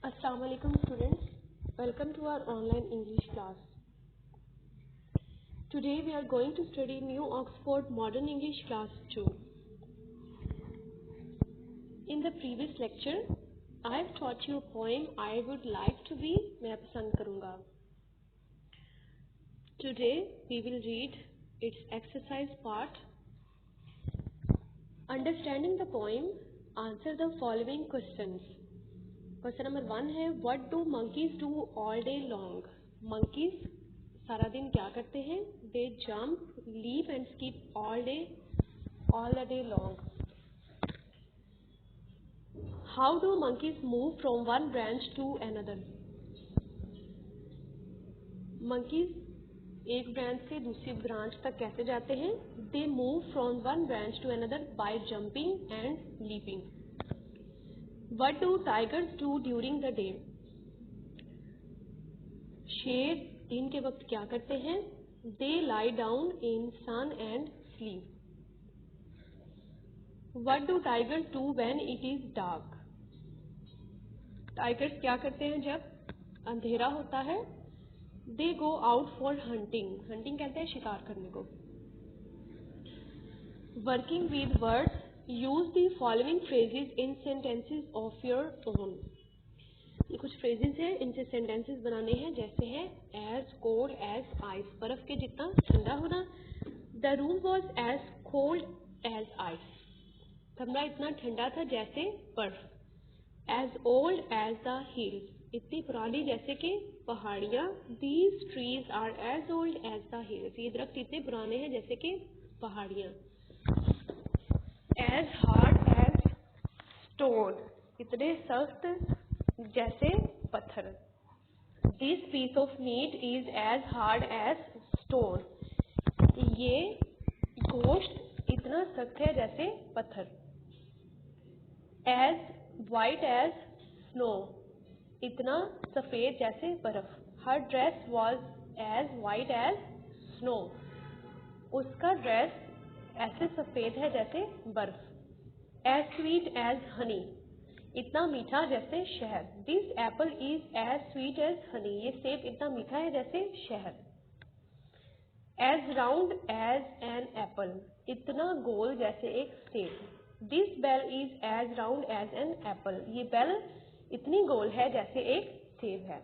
Assalamu alaikum students, welcome to our online English class. Today we are going to study New Oxford Modern English Class 2. In the previous lecture, I have taught you a poem I would like to be, मैं पसंद करूँगा. Today we will read its exercise part. Understanding the poem, answer the following questions. Question number 1 है what do monkeys do all day long. Monkeys सारा दिन क्या करते हैं? They jump, leap and skip all the day long. How do monkeys move from one branch to another. Monkeys एक branch से दूसरी branch तक कैसे जाते हैं? They move from one branch to another by jumping and leaping. What do tigers do during the day? शेर दिन के वक्त क्या करते हैं? They lie down in sun and sleep. What do tigers do when it is dark? Tigers क्या करते हैं जब अंधेरा होता है? They go out for hunting. Hunting कहते हैं शिकार करने को. Working with words. Use the following phrases in sentences of your own. ये कुछ phrases हैं, इनसे sentences बनाने हैं. जैसे है as cold as ice, बर्फ के जितना ठंडा होना. The room was as cold as ice. कमरा इतना ठंडा था जैसे बर्फ. As old as the hills, इतनी पुरानी जैसे कि पहाड़ियाँ. These trees are as old as the hills, ये दरख्त इतने पुराने हैं जैसे कि पहाड़ियाँ. As hard as stone, इतने सख्त जैसे पत्थर. This piece of meat is as hard as stone, ये गोश्त इतना सख्त है जैसे पत्थर. As white as snow, इतना सफ़ेद जैसे बर्फ. Her dress was as white as snow, उसका ड्रेस ऐसे सफ़ेद है जैसे बर्फ. As sweet as honey, इतना मीठा जैसे शहद. This apple is as sweet as honey, ये सेब इतना मीठा है जैसे शहद. As round as an apple, इतना गोल जैसे एक सेब. This bell is as round as an apple, ये बेल इतनी गोल है जैसे एक सेब है.